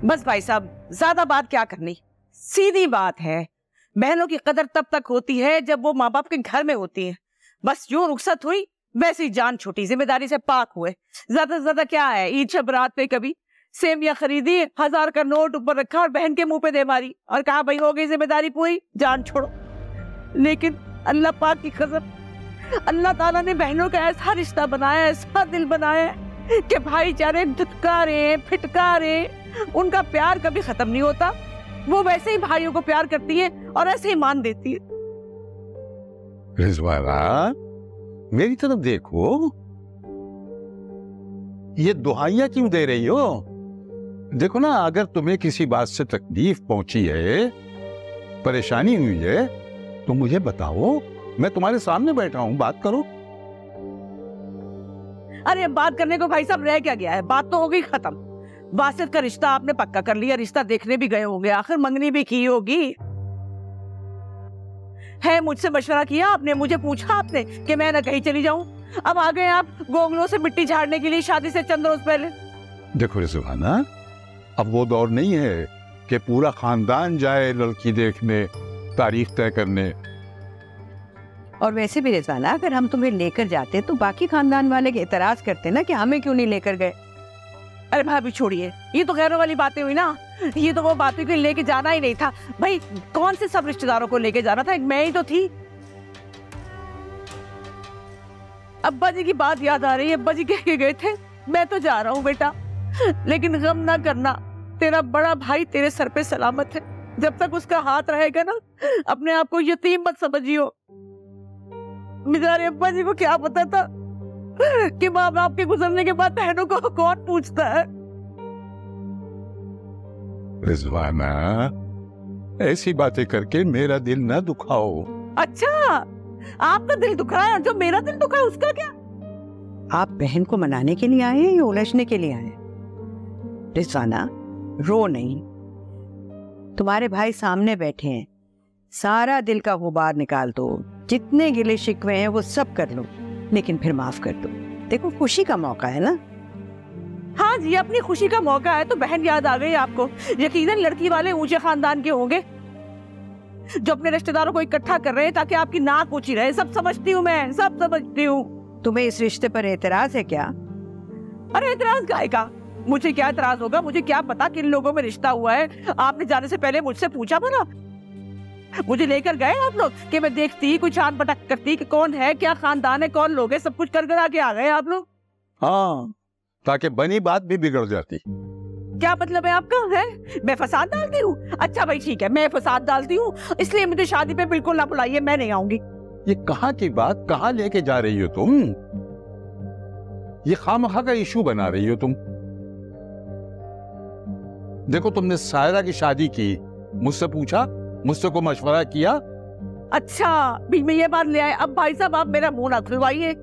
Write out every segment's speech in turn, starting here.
बस भाई साहब, ज्यादा बात क्या करनी, सीधी बात है। बहनों की कदर तब तक होती है जब वो माँ बाप के घर में होती है। बस जो रुखसत हुई वैसी जान छूटी, जिम्मेदारी से पाक हुए। ज्यादा से ज्यादा क्या है, ईद शब रात पे कभी सेवियां खरीदी, 1000 का नोट ऊपर रखा और बहन के मुंह पे दे मारी और कहा भाई हो गई जिम्मेदारी पूरी, जान छोड़ो। लेकिन अल्लाह पाक की कसम, अल्लाह ताला ने बहनों का ऐसा रिश्ता बनाया, ऐसा दिल बनाया कि भाईचारे धुतकारे फिटकारे, उनका प्यार कभी खत्म नहीं होता। वो वैसे ही भाइयों को प्यार करती है और ऐसे ही मान देती है। रिजवाना, मेरी तरफ देखो, ये दुहाइयां क्यों दे रही हो? देखो ना, अगर तुम्हें किसी बात से तकलीफ पहुंची है, परेशानी हुई है, तो मुझे बताओ, मैं तुम्हारे सामने बैठा हूं, बात करो। अरे बात करने को भाई साहब रह क्या गया है, बात तो हो गई खत्म। वासित का रिश्ता आपने पक्का कर लिया, रिश्ता देखने भी गए होंगे, आखिर मंगनी भी की होगी। है मुझसे मशवरा किया आपने, मुझे पूछा आपने कि मैं ना कहीं चली जाऊं। अब आ गए आप गोंगलों से मिट्टी झाड़ने के लिए शादी से चंद रोज पहले। देखो रिजवाना, अब वो दौर नहीं है कि पूरा खानदान जाए लड़की देखने, तारीख तय करने। और वैसे भी रिजवाना, अगर हम तुम्हें लेकर जाते तो बाकी खानदान वाले एतराज करते ना कि हमें क्यों नहीं लेकर गए। अरे भाभी छोड़िए, ये तो गैरों वाली बातें हुई ना। ये तो वो बातें कि लेके जाना ही नहीं था भाई, कौन से सब रिश्तेदारों को लेके जाना था, एक मैं ही तो थी। अब्बा जी की बात याद आ रही है, अब्बा जी कह के गए थे मैं तो जा रहा हूँ बेटा, लेकिन गम ना करना, तेरा बड़ा भाई तेरे सर पे सलामत है। जब तक उसका हाथ रहेगा ना, अपने आप को यतीम मत समझियो। बेचारे अब्बा जी को क्या पता था कि माँ बाप के गुजरने के बाद बहनों को कौन पूछता है। रिजवाना, ऐसी बातें करके मेरा दिल ना दुखाओ। अच्छा, आपका दिल दुख रहा है, जो मेरा दिल दुखा है उसका क्या? आप बहन को मनाने के लिए आए हैं या उलझने के लिए आए? रिजवाना, रो नहीं, तुम्हारे भाई सामने बैठे हैं, सारा दिल का गुबार निकाल दो, जितने गिले शिकवे हैं वो सब कर लो, लेकिन फिर माफ कर दो। देखो खुशी का मौका है ना। हाँ जी, अपनी खुशी का मौका है तो बहन याद आ गई आपको। यकीनन लड़की वाले ऊंचे खानदान के होंगे जो अपने रिश्तेदारों को इकट्ठा कर रहे हैं ताकि आपकी नाक ऊंची रहे। सब समझती हूँ मैं, सब समझती हूँ। तुम्हें इस रिश्ते पर एतराज है क्या? अरे एतराज काहे का, मुझे क्या एतराज होगा, मुझे क्या पता किन लोगों में रिश्ता हुआ है। आपने जाने से पहले मुझसे पूछा था ना, मुझे लेकर गए आप लोग कि मैं देखती, कोई छान पटक करती कि कौन है, क्या खानदान है, कौन लोग है, सब कुछ कर कर आके आ गए आप लोग। हाँ, ताकि बनी बात भी बिगड़ जाती। क्या मतलब है आपका? है मैं फसाद डालती हूँ? अच्छा भाई ठीक है, मैं फसाद डालती हूँ, इसलिए मुझे शादी पे बिल्कुल ना बुलाइए, मैं नहीं आऊंगी। ये कहाँ की बात कहाँ लेके जा रही हो तुम? ये खामखा का इशू बना रही हो तुम। देखो, तुमने सायरा की शादी की, मुझसे पूछा, मुझसे को मशवरा किया। अच्छा, बीच में ये बात ले आए। अब भाई साहब आप मेरा मुंह ना खुलवाइए।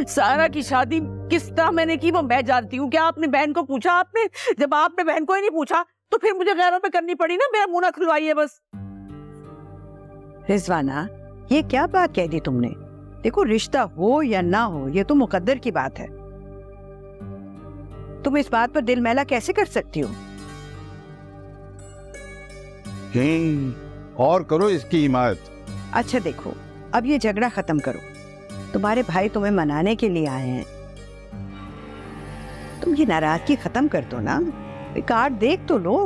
सायरा की शादी किस तरह मैंने की वो मैं जानती हूँ। क्या आपने बहन को पूछा? आपने, जब आपने बहन को ही नहीं पूछा तो फिर मुझे गैरों पे करनी पड़ी ना। मेरा मुंह ना खुलवाइए बस। रिजवाना, ये क्या बात कह दी तुमने? देखो, रिश्ता हो या ना हो, ये तो मुकद्दर की बात है। तुम इस बात पर दिल मैला कैसे कर सकती हो? और करो इसकी हिमायत। अच्छा देखो, अब ये झगड़ा खत्म करो। तुम्हारे भाई तुम्हें मनाने के लिए आए हैं, तुम ये नाराजगी खत्म कर दो ना। कार्ड देख तो लो।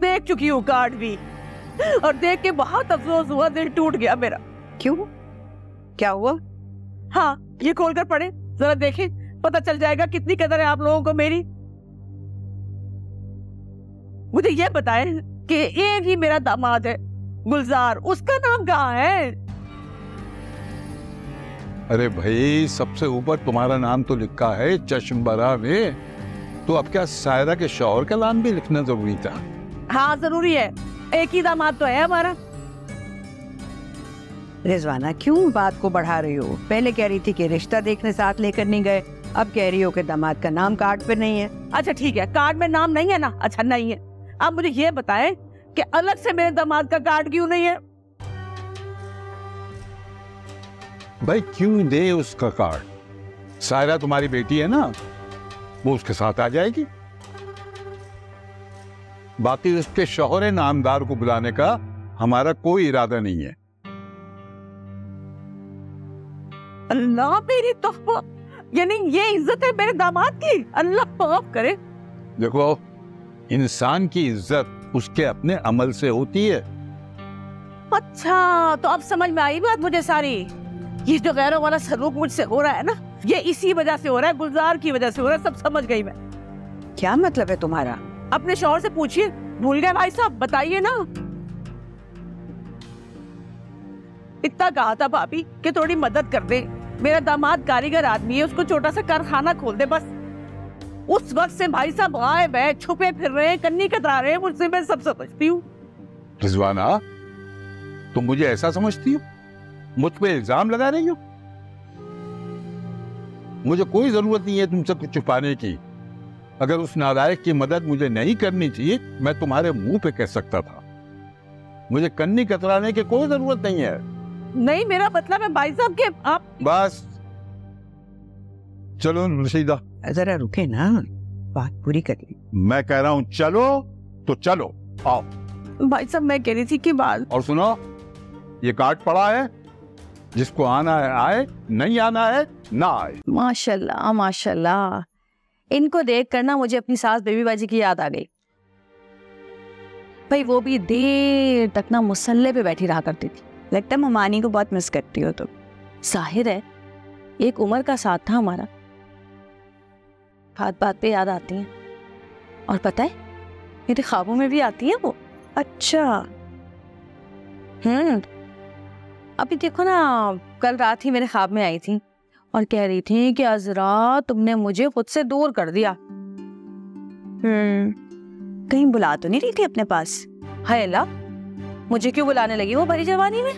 देख चुकी हूँ कार्ड भी, और देख के बहुत अफसोस हुआ, दिल टूट गया मेरा। क्यों, क्या हुआ? हाँ, ये खोलकर पढ़े जरा, देखें, पता चल जाएगा कितनी कदर है आप लोगों को मेरी। मुझे ये बताएं कि एक ही मेरा दामाद है गुलजार, उसका नाम कहाँ है? अरे भाई, सबसे ऊपर तुम्हारा नाम तो लिखा है चश्मबरा में, तो अब क्या सायरा के शौहर का नाम भी लिखना जरूरी था? हाँ जरूरी है, एक ही दामाद तो है हमारा। रिजवाना, क्यों बात को बढ़ा रही हो? पहले कह रही थी कि रिश्ता देखने साथ लेकर नहीं गए, अब कह रही हो कि दामाद का नाम कार्ड पे नहीं है। अच्छा ठीक है, कार्ड में नाम नहीं है ना? अच्छा नहीं है। अब मुझे ये बताएं कि अलग से मेरे दामाद का कार्ड क्यों नहीं है? भाई क्यों दे उसका कार्ड? सायरा तुम्हारी बेटी है ना, वो उसके साथ आ जाएगी। बाकी उसके शौहर नामदार को बुलाने का हमारा कोई इरादा नहीं है। अल्लाह मेरी तौबा, यानी ये इज्जत है मेरे दामाद की? अल्लाह माफ करे। देखो, इंसान की इज्जत उसके अपने अमल से होती है। अच्छा, तो अब समझ में आई बात मुझे सारी। ये जो गैरों वाला सलूक मुझसे हो रहा है ना, ये इसी वजह से हो रहा है, गुलजार की वजह से हो रहा है। सब समझ गई मैं। क्या मतलब है तुम्हारा? अपने शौहर से पूछिए। भूल गए भाई साहब? बताइए ना। इतना कहा था भाभी कि थोड़ी मदद कर दे, मेरा दामाद कारीगर आदमी है, उसको छोटा सा कारखाना खोल दे बस। उस वक्त से भाई साहब गायब है, छुपे फिर रहे हैं, कन्नी कतरा रहे हैं मुझसे। मैं सब समझती हूँ। रिजवाना, तुम मुझे ऐसा समझती हो? मुझ पे इल्जाम लगा रही हो? मुझे कोई जरूरत नहीं है तुमसे कुछ छुपाने की। अगर उस नालायक की मदद मुझे नहीं करनी थी, मैं तुम्हारे मुंह पे कह सकता था। मुझे कन्नी कतराने की कोई जरूरत नहीं है। नहीं, मेरा मतलब है भाई साहब के आप। बस चलो रशीदा, जरा रुके ना, बात पूरी करिए। मैं कह रहा हूं चलो तो चलो, आओ। भाई साहब मैं कह रही थी कि बात। और सुनो, ये कार्ड पड़ा है, जिसको आना है आए, नहीं आना है ना आए। माशाल्लाह माशाल्लाह, इनको देख कर ना मुझे अपनी सास बेबी बाजी की याद आ गई। भाई वो भी देर तक ना मुसल्ले पे बैठी रहा करती थी। लगता है ममानी को बहुत मिस करती हो तुम। जाहिर है, एक उम्र का साथ था हमारा। बात बात पे याद आती हैं, और पता है मेरे ख्वाबों में भी आती है वो। अच्छा। अभी देखो ना, कल रात ही मेरे ख्वाब में आई थी और कह रही थी कि अजरा तुमने मुझे खुद से दूर कर दिया। कहीं बुला तो नहीं रही थी अपने पास? हाय अल्लाह, मुझे क्यों बुलाने लगी वो भरी जवानी में?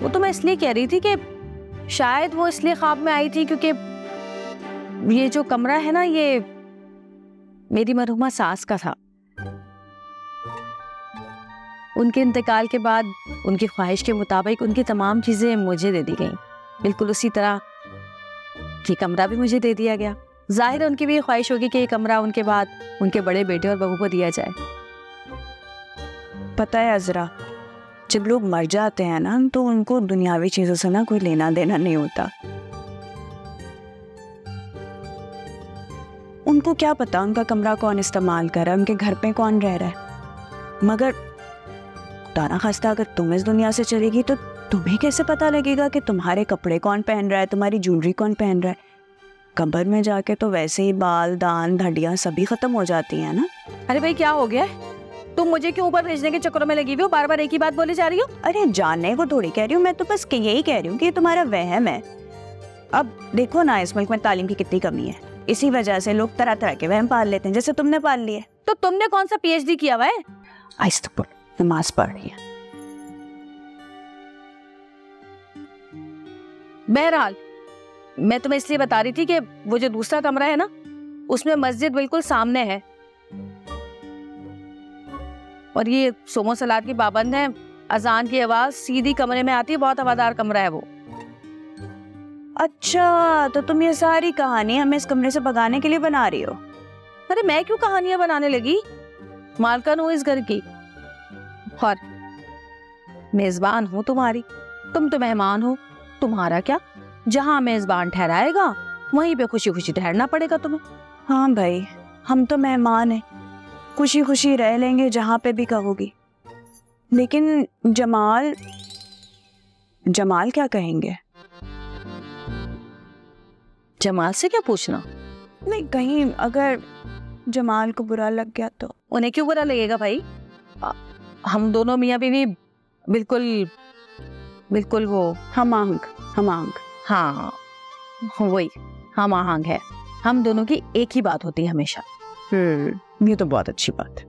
वो तो मैं इसलिए कह रही थी कि शायद वो इसलिए ख्वाब में आई थी क्योंकि ये जो कमरा है ना, ये मेरी मरहुमा सास का था। उनके इंतकाल के बाद उनकी ख्वाहिश के मुताबिक उनकी तमाम चीजें मुझे दे दी गईं। बिल्कुल उसी तरह ये कमरा भी मुझे दे दिया गया। जाहिर है उनकी भी ख्वाहिश होगी कि ये कमरा उनके बाद उनके बड़े बेटे और बहू को दिया जाए। पता है अजरा, जब लोग मर जाते हैं ना, तो उनको दुनियावी चीजों से ना कोई लेना देना नहीं होता। उनको क्या पता उनका कमरा कौन इस्तेमाल कर रहा है, उनके घर पे कौन रह रहा है। मगर ताना खास्ता अगर तुम इस दुनिया से चलेगी तो तुम्हें कैसे पता लगेगा कि तुम्हारे कपड़े कौन पहन रहा है, तुम्हारी ज्वेलरी कौन पहन रहा है। कब्र में जाके तो वैसे ही बाल दान हड्डियां सभी खत्म हो जाती हैं ना। अरे भाई क्या हो गया, तुम मुझे क्यों ऊपर भेजने के चक्करों में लगी हुई हो? बार बार एक ही बात बोली जा रही हो। अरे जानने को थोड़ी कह रही हूँ, मैं तो बस यही कह रही हूँ कि ये तुम्हारा वहम है। अब देखो ना, इस मुल्क में तालीम की कितनी कमी है, इसी वजह से लोग तरह तरह के वहम पाल लेते हैं, जैसे तुमने पाल लिए। तो तुमने कौन सा PhD किया हुआ है? आइस्तक नमाज पढ़ रही है। बहरहाल मैं तुम्हें इसलिए बता रही थी कि वो जो दूसरा कमरा है ना, उसमें मस्जिद बिल्कुल सामने है और ये सोमो सलाद की पाबंद है। अजान की आवाज सीधी कमरे में आती है, बहुत हवादार कमरा है वो। अच्छा, तो तुम ये सारी कहानी हमें इस कमरे से भगाने के लिए बना रही हो? अरे मैं क्यों कहानियां बनाने लगी, मालकिन हूँ इस घर की और मेजबान हूँ तुम्हारी। तुम तो मेहमान हो, तुम्हारा क्या, जहाँ मेजबान ठहराएगा वहीं पे खुशी खुशी ठहरना पड़ेगा तुम्हें। हाँ भाई, हम तो मेहमान हैं, खुशी खुशी रह लेंगे जहाँ पे भी कहोगी। लेकिन जमाल क्या कहेंगे? जमाल से क्या पूछना? नहीं, कहीं अगर जमाल को बुरा लग गया तो? उन्हें क्यों बुरा लगेगा भाई, हम दोनों मियाँ बीवी बिल्कुल बिल्कुल वो हम आहंग। हाँ वही हम आहंग है, हम दोनों की एक ही बात होती है हमेशा। ये तो बहुत अच्छी बात है।